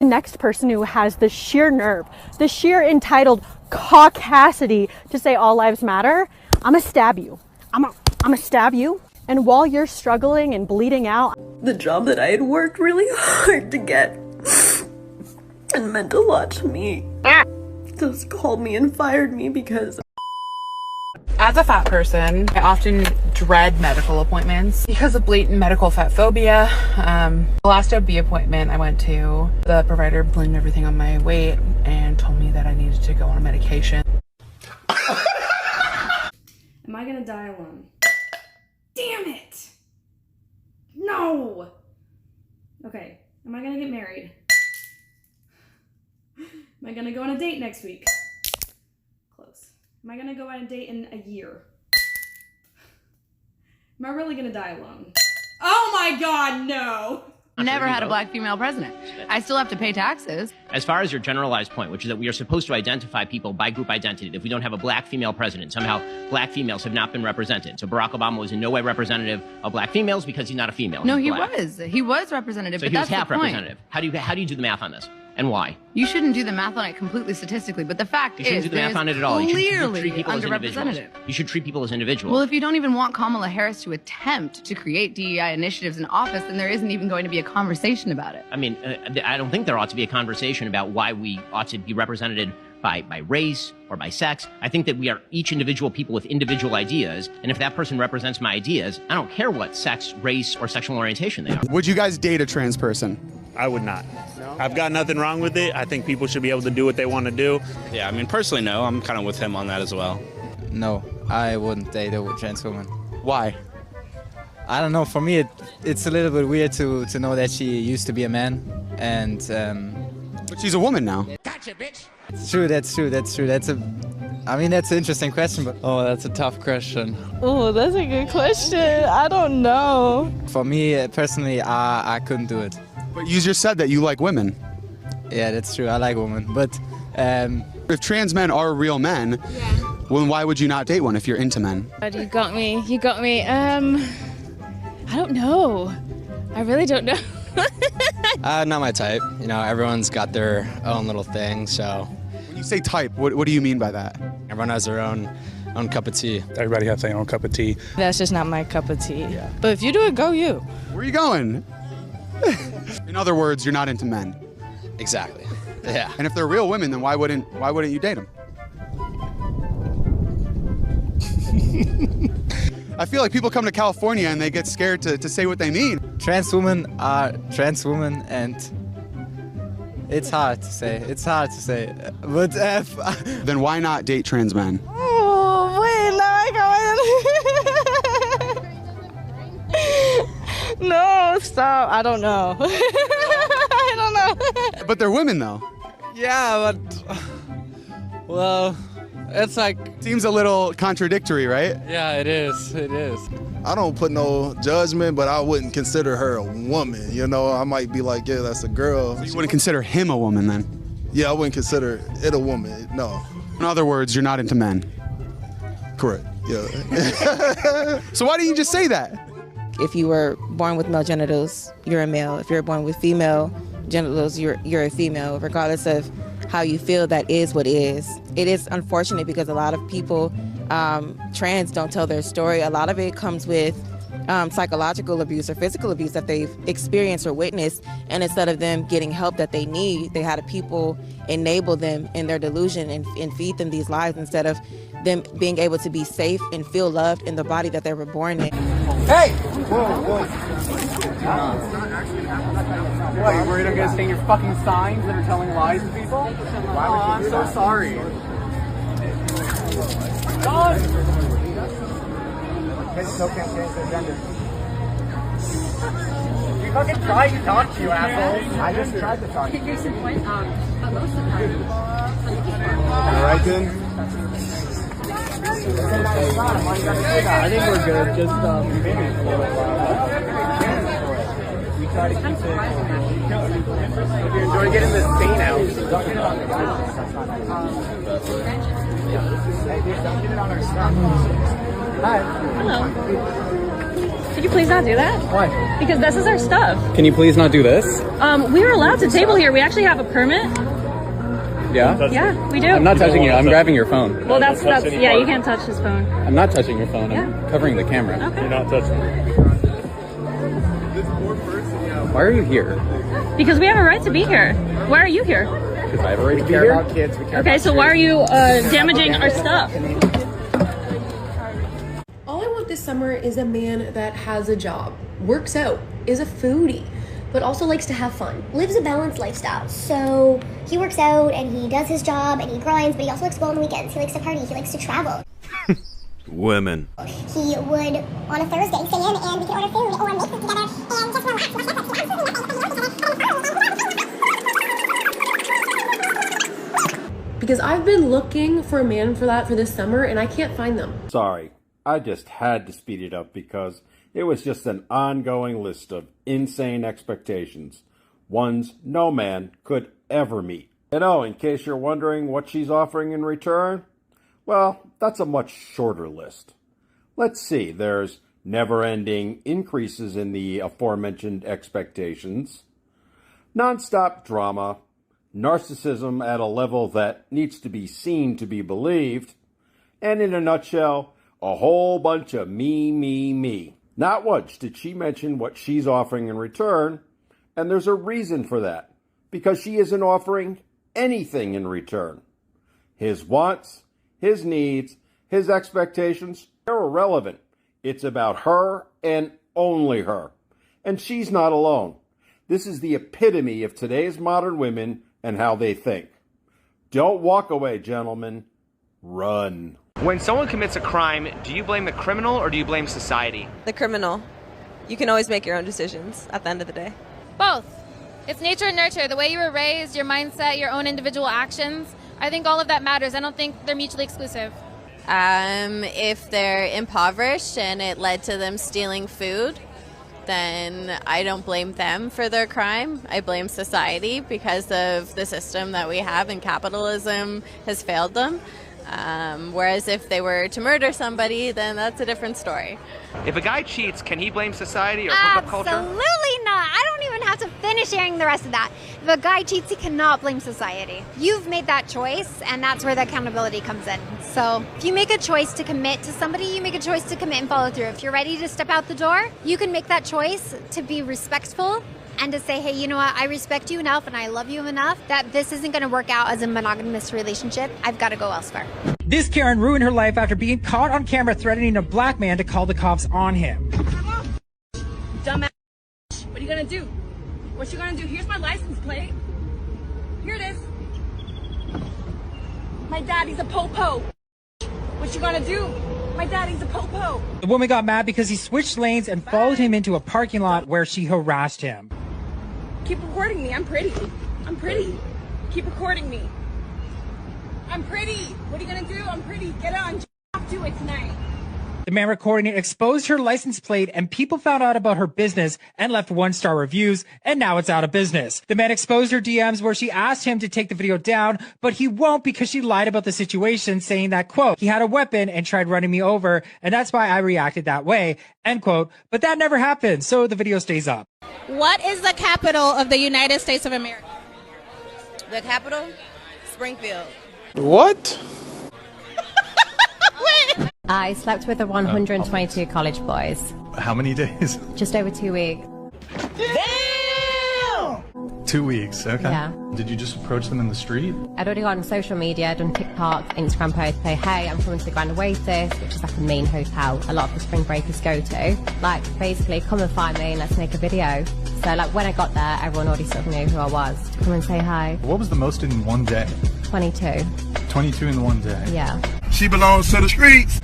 Next person who has the sheer nerve, the sheer entitled caucasity to say all lives matter, I'm gonna stab you. I'm gonna stab you. And while you're struggling and bleeding out, the job that I had worked really hard to get and meant a lot to me just called me and fired me because... As a fat person, I often dread medical appointments because of blatant medical fat phobia. The last OB appointment I went to, the provider blamed everything on my weight and told me that I needed to go on a medication. Am I gonna die alone? Damn it! No! Okay, am I gonna get married? Am I gonna go on a date next week? Close. Am I gonna go on a date in a year? Am I really gonna die alone? Oh my god, no! Never had a black female president. I still have to pay taxes. As far as your generalized point, which is that we are supposed to identify people by group identity, if we don't have a black female president, somehow black females have not been represented. So Barack Obama was in no way representative of black females because he's not a female. No, he was. He was representative, so but he was that's half the point. representative. How do you do the math on this? And why? You shouldn't do the math on it completely statistically, but the fact you shouldn't is do the math on it at all. You should treat people as individuals. You should treat people as individuals. Well, if you don't even want Kamala Harris to attempt to create DEI initiatives in office, then there isn't even going to be a conversation about it. I mean, I don't think there ought to be a conversation about why we ought to be represented by race or by sex. I think that we are each individual people with individual ideas, and if that person represents my ideas, I don't care what sex, race, or sexual orientation they are. Would you guys date a trans person? I would not. No? I've got nothing wrong with it. I think people should be able to do what they want to do. Yeah, I mean, personally, no. I'm kind of with him on that as well. No, I wouldn't date a trans woman. Why? I don't know. For me, it's a little bit weird to know that she used to be a man, and but she's a woman now. Gotcha, bitch. It's true. That's true. That's an interesting question, but oh, that's a tough question. Oh, that's a good question. I don't know. For me personally, I couldn't do it. But you just said that you like women. Yeah, that's true. I like women, but if trans men are real men, well, then why would you not date one if you're into men? You got me. You got me. I don't know. I really don't know. Not my type. You know, everyone's got their own little thing, so. When you say type, what do you mean by that? Everyone has their own cup of tea. Everybody has their own cup of tea. That's just not my cup of tea. Yeah. But if you do it, go you. Where are you going? In other words, you're not into men. Exactly. Yeah. And if they're real women, then why wouldn't you date them? I feel like people come to California and they get scared to say what they mean. Trans women are trans women, and it's hard to say. It's hard to say. But then why not date trans men? Oh, wait, now I go. No, stop. I don't know. I don't know. But they're women, though. Yeah, but well, it's like seems a little contradictory, right? Yeah, it is. It is. I don't put no judgment, but I wouldn't consider her a woman. You know, I might be like, yeah, that's a girl. So you wouldn't consider him a woman, then? Yeah, I wouldn't consider it a woman. No. In other words, you're not into men. Correct. Yeah. So why didn't you just say that? If you were born with male genitals, you're a male. If you're born with female genitals, you're a female. Regardless of how you feel, that is what is. It is unfortunate because a lot of people, trans, don't tell their story. A lot of it comes with psychological abuse or physical abuse that they've experienced or witnessed, and instead of them getting help that they need, they had people enable them in their delusion and feed them these lies instead of them being able to be safe and feel loved in the body that they were born in. Hey! Whoa, whoa. What, you worried I'm gonna stain your fucking signs that are telling lies to people? Why would you do I'm so sorry. John! Kids still can't change their gender. You fucking tried to talk to you, asshole. I just tried to talk to you. Alright then? I think we're good. Just we try to keep it. If you enjoy getting the stain out. Hey, dude, don't get it on our stuff. Hi. Hello. Could you please not do that? Why? Because this is our stuff. Can you please not do this? We were allowed to table here. We actually have a permit. Yeah? Yeah, we do. I'm not touching you. I'm grabbing your phone. Well, that's yeah, you can't touch his phone. I'm not touching your phone. I'm covering the camera. Okay. You're not touching it. Why are you here? Because we have a right to be here. Why are you here? Because I have a right to be here. About kids. Okay, so why are you damaging our stuff? All I want this summer is a man that has a job, works out, is a foodie, but also likes to have fun. Lives a balanced lifestyle. So he works out and he does his job and he grinds, but he also likes to go on the weekends. He likes to party, he likes to travel. Women. He would, on a Thursday, stay in and we could order food or make food together and just relax. Because I've been looking for a man for that for this summer and I can't find them. Sorry, I just had to speed it up because it was just an ongoing list of insane expectations, ones no man could ever meet. And oh, in case you're wondering what she's offering in return, well, that's a much shorter list. Let's see, there's never-ending increases in the aforementioned expectations, non-stop drama, narcissism at a level that needs to be seen to be believed, and in a nutshell, a whole bunch of me. Not once did she mention what she's offering in return, and there's a reason for that, because she isn't offering anything in return. His wants, his needs, his expectations, they're irrelevant. It's about her and only her. And she's not alone. This is the epitome of today's modern women and how they think. Don't walk away, gentlemen. Run. When someone commits a crime, do you blame the criminal or do you blame society? The criminal. You can always make your own decisions at the end of the day. Both. It's nature and nurture. The way you were raised, your mindset, your own individual actions. I think all of that matters. I don't think they're mutually exclusive. If they're impoverished and it led to them stealing food, then I don't blame them for their crime. I blame society because of the system that we have, and capitalism has failed them. Whereas if they were to murder somebody, then that's a different story. If a guy cheats, can he blame society or hookup culture? Absolutely not. I don't even have to finish hearing the rest of that. If a guy cheats, he cannot blame society. You've made that choice, and that's where the accountability comes in. So if you make a choice to commit to somebody, you make a choice to commit and follow through. If you're ready to step out the door, you can make that choice to be respectful and to say, hey, you know what, I respect you enough and I love you enough that this isn't going to work out as a monogamous relationship. I've got to go elsewhere. This Karen ruined her life after being caught on camera threatening a black man to call the cops on him. Dumbass. What are you gonna do? What you gonna do? Here's my license plate. Here it is. My daddy's a po-po. What you gonna do? My daddy's a po-po. The woman got mad because he switched lanes and followed him into a parking lot where she harassed him. Keep recording me. I'm pretty. I'm pretty. Keep recording me. I'm pretty. What are you gonna do? I'm pretty. Get on. Do it tonight. The man recording it exposed her license plate, and people found out about her business and left 1-star reviews, and now it's out of business. The man exposed her DMs where she asked him to take the video down, but he won't because she lied about the situation, saying that, quote, he had a weapon and tried running me over, and that's why I reacted that way, end quote. But that never happened, so the video stays up. What is the capital of the United States of America? The capital? Springfield. What? I slept with the 122 college boys. How many days? Just over 2 weeks. Damn! 2 weeks, okay. Yeah. Did you just approach them in the street? I'd already gone on social media, done TikTok, Instagram posts, say, hey, I'm coming to the Grand Oasis, which is like a main hotel a lot of the spring breakers go to. Like, basically, come and find me and let's make a video. So, like, when I got there, everyone already sort of knew who I was. Come and say hi. What was the most in one day? 22. 22 in one day? Yeah. She belongs to the streets.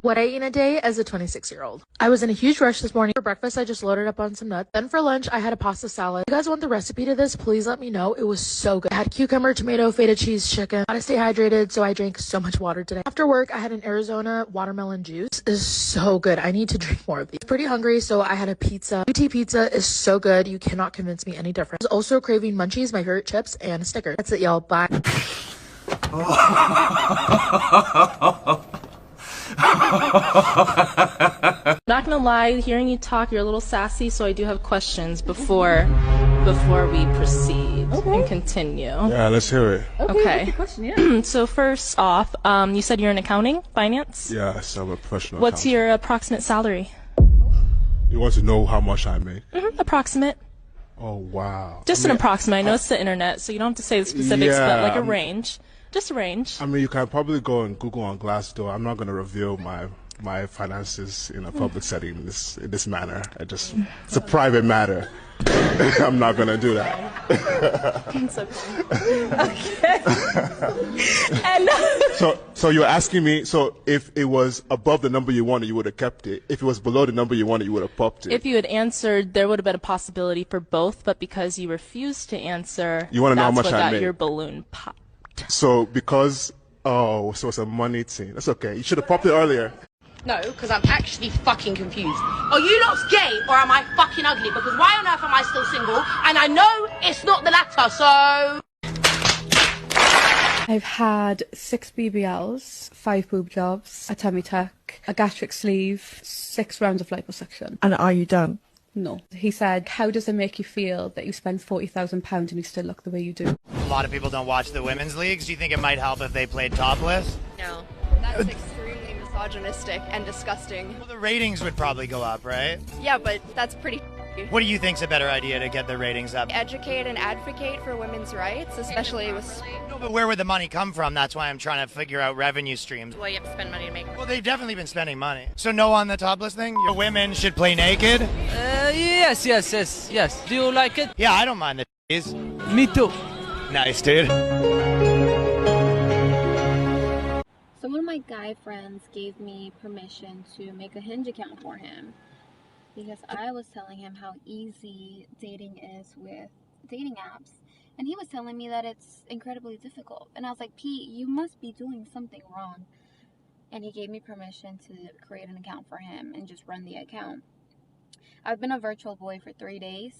What I eat in a day as a 26-year-old. I was in a huge rush this morning. For breakfast, I just loaded up on some nuts. Then for lunch, I had a pasta salad. If you guys want the recipe to this, please let me know. It was so good. I had cucumber, tomato, feta cheese, chicken. I gotta stay hydrated, so I drank so much water today. After work, I had an Arizona watermelon juice. It is so good. I need to drink more of these. Pretty hungry, so I had a pizza. UT pizza is so good. You cannot convince me any different. I was also craving munchies, my favorite chips, and a sticker. That's it, y'all. Bye. Not gonna lie, hearing you talk, you're a little sassy, so I do have questions before we proceed and continue. Yeah, let's hear it. Okay. So first off, you said you're in accounting, finance? Yes, I'm a professional. What's your approximate salary? You want to know how much I make? Approximate. Oh, wow. Just an approximate. I know it's the internet, so you don't have to say the specifics, but like a range. Just a range. I mean, you can probably go and Google on Glassdoor. I'm not going to reveal my finances in a public setting in this manner. It's a private matter. I'm not going to do that. It's okay. And So you're asking me, so if it was above the number you wanted, you would have kept it. If it was below the number you wanted, you would have popped it. if you had answered, there would have been a possibility for both, but because you refused to answer, You wanna know how that's much what I got make? your balloon popped. So so it's a money thing. That's okay. You should have popped it earlier. No, because I'm actually fucking confused. Are you lot gay or am I fucking ugly? Because why on earth am I still single? And I know it's not the latter, so... I've had 6 BBLs, 5 boob jobs, a tummy tuck, a gastric sleeve, 6 rounds of liposuction. And are you done? No. He said, how does it make you feel that you spend £40,000 and you still look the way you do? A lot of people don't watch the women's leagues. Do you think it might help if they played topless? No. That's extremely misogynistic and disgusting. Well, the ratings would probably go up, right? Yeah, but that's pretty What do you think's a better idea to get the ratings up? Educate and advocate for women's rights, especially with... No, but where would the money come from? That's why I'm trying to figure out revenue streams. Well, you have to spend money to make... Well, they've definitely been spending money. So no on the topless thing? Your women should play naked? Yes. Do you like it? Yeah, I don't mind the titties. Me too. Nice, dude. So one of my guy friends gave me permission to make a Hinge account for him because I was telling him how easy dating is with dating apps, and he was telling me that it's incredibly difficult. And I was like, Pete, you must be doing something wrong. And he gave me permission to create an account for him and just run the account. I've been a virtual boy for 3 days,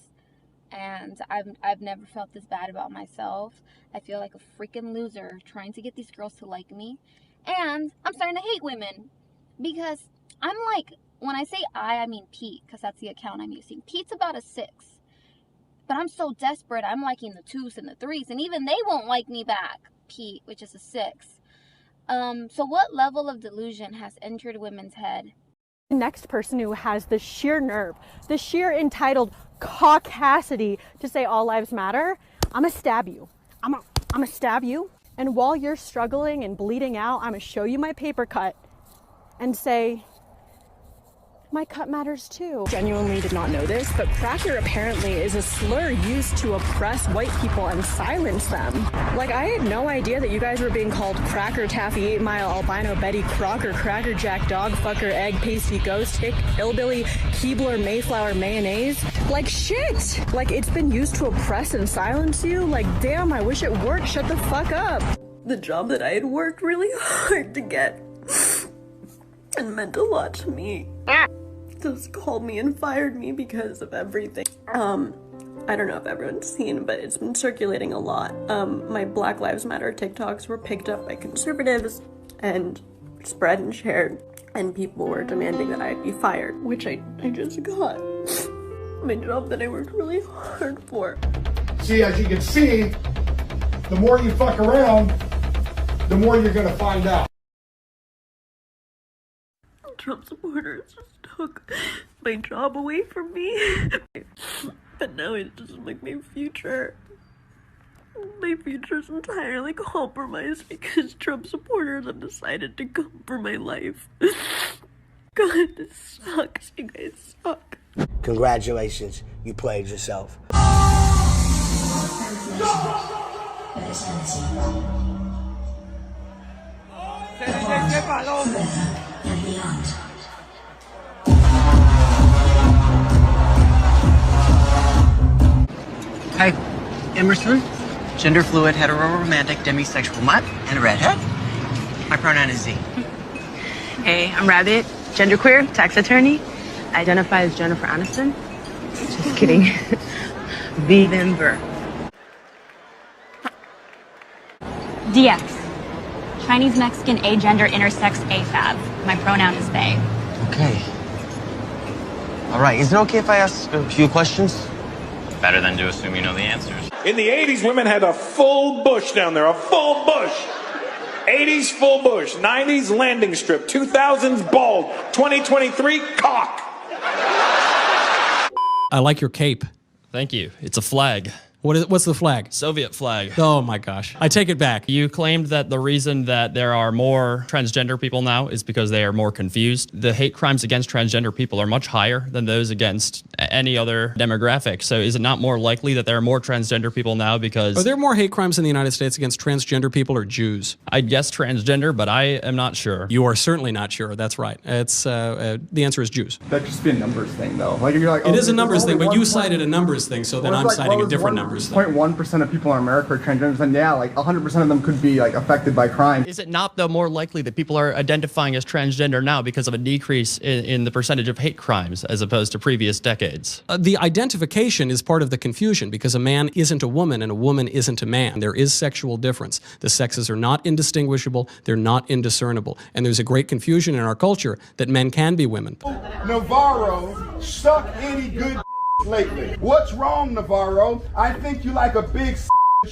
and I've never felt this bad about myself. I feel like a freaking loser trying to get these girls to like me. And I'm starting to hate women because I'm like, when I say I mean Pete, because that's the account I'm using. Pete's about a 6. But I'm so desperate, I'm liking the 2s and the 3s, and even they won't like me back, Pete, which is a 6. So what level of delusion has entered women's head? The next person who has the sheer nerve, the sheer entitled caucasity to say all lives matter, I'm gonna stab you. I'm gonna stab you. And while you're struggling and bleeding out, I'm gonna show you my paper cut and say, my cut matters too. Genuinely did not know this, but cracker apparently is a slur used to oppress white people and silence them. Like, I had no idea that you guys were being called cracker, taffy, 8 Mile, albino, Betty, Crocker, cracker jack, dog fucker, egg, pasty, ghost, hick, hillbilly, Keebler, Mayflower, mayonnaise. Like, shit! Like, it's been used to oppress and silence you? Like, damn, I wish it worked. Shut the fuck up. The job that I had worked really hard to get and meant a lot to me just called me and fired me because of everything. I don't know if everyone's seen, but it's been circulating a lot. My Black Lives Matter TikToks were picked up by conservatives and spread and shared, and people were demanding that I be fired, which I just got. My job that I worked really hard for. See, as you can see, the more you fuck around, the more you're gonna find out. Trump supporters just took my job away from me. But now it's just like my future. My future's entirely compromised because Trump supporters have decided to come for my life. God, this sucks. You guys suck. Congratulations, you played yourself. Hi, Emerson, gender fluid, hetero-romantic, demisexual mutt, and a redhead. My pronoun is Z. Hey, I'm Rabbit, genderqueer, tax attorney. I identify as Jennifer Aniston. Just kidding. The member. DX. Chinese, Mexican, agender, intersex, AFAB. My pronoun is they. Okay. All right, is it okay if I ask a few questions? Better than to assume you know the answers. In the 80s, women had a full bush down there, a full bush. 80s, full bush. 90s, landing strip. 2000s, bald. 2023, cock. I like your cape. Thank you. It's a flag. What's the flag? Soviet flag. Oh my gosh. I take it back. You claimed that the reason that there are more transgender people now is because they are more confused. The hate crimes against transgender people are much higher than those against any other demographic. So is it not more likely that there are more transgender people now because... Are there more hate crimes in the United States against transgender people or Jews? I'd guess transgender, but I am not sure. You are certainly not sure. That's right. It's the answer is Jews. That'd just be a numbers thing, though. Like, you're like, it is a numbers thing, but you cited a numbers thing, so then I'm citing a different numbers thing. 0.1% of people in America are transgenders, and yeah, like 100% of them could be like affected by crime. Is it not, though, more likely that people are identifying as transgender now because of a decrease in the percentage of hate crimes as opposed to previous decades? The identification is part of the confusion because a man isn't a woman and a woman isn't a man. There is sexual difference. The sexes are not indistinguishable. They're not indiscernible. And there's a great confusion in our culture that men can be women. Navarro suck any good lately. What's wrong, Navarro? I think you like a big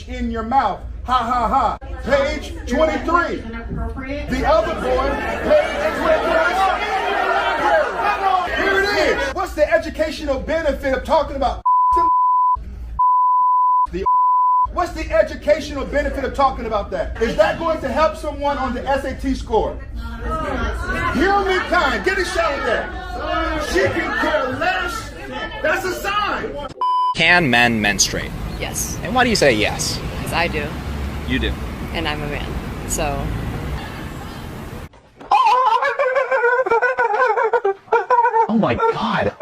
in your mouth. Ha ha ha. Page 23. The other boy, page 23. Here it is. What's the educational benefit of talking about What's the educational benefit of talking about that? Is that going to help someone on the SAT score? Hear me kind. Get a shot of that. She can care less. That's a sign. Can men menstruate? Yes. And why do you say yes? Because I do. You do. And I'm a man. So. Oh my God.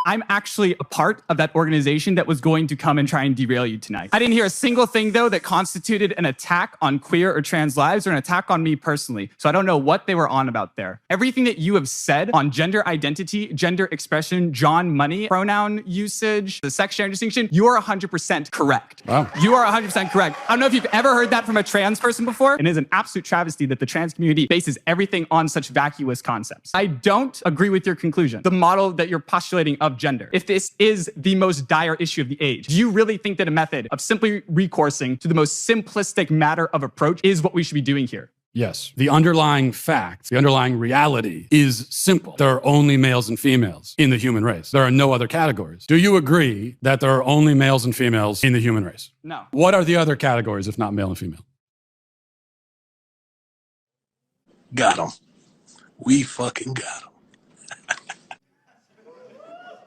I'm actually a part of that organization that was going to come and try and derail you tonight. I didn't hear a single thing, though, that constituted an attack on queer or trans lives or an attack on me personally. So I don't know what they were on about there. Everything that you have said on gender identity, gender expression, John Money, pronoun usage, the sex gender distinction, you are 100% correct. Wow. You are 100% correct. I don't know if you've ever heard that from a trans person before. It is an absolute travesty that the trans community bases everything on such vacuous concepts. I don't agree with your conclusion, the model that you're postulating of gender. If this is the most dire issue of the age, do you really think that a method of simply recoursing to the most simplistic matter of approach is what we should be doing here? Yes. The underlying fact, the underlying reality is simple. There are only males and females in the human race. There are no other categories. Do you agree that there are only males and females in the human race? No. What are the other categories if not male and female? Got him. We fucking got him.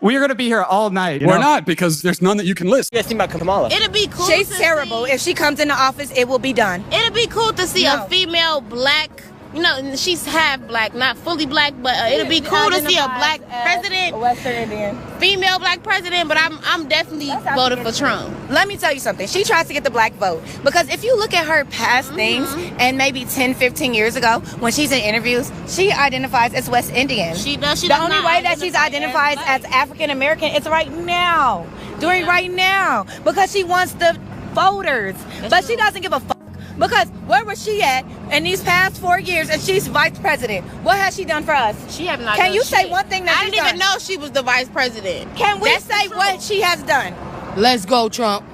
We are going to be here all night. We're not, because there's none that you can list. You guys think about Kamala? It'll be cool. She's terrible. If she comes into office, it will be done. It'll be cool to see a female black, you know, she's half black, not fully black, but it'll be cool to see a black president. A Western Indian. Female black president, but I'm definitely voting for Trump. Let me tell you something. She tries to get the black vote. Because if you look at her past things, and maybe 10, 15 years ago, when she's in interviews, she identifies as West Indian. She does. The only way that she's identified as African American is right now. Doing right now. Because she wants the voters. But she doesn't give a fuck. Because where was she at in these past 4 years and she's vice president? What has she done for us? She have not Can done you shit. say one thing that I didn't even know she was the vice president. Can we say what she has done? Let's go, Trump.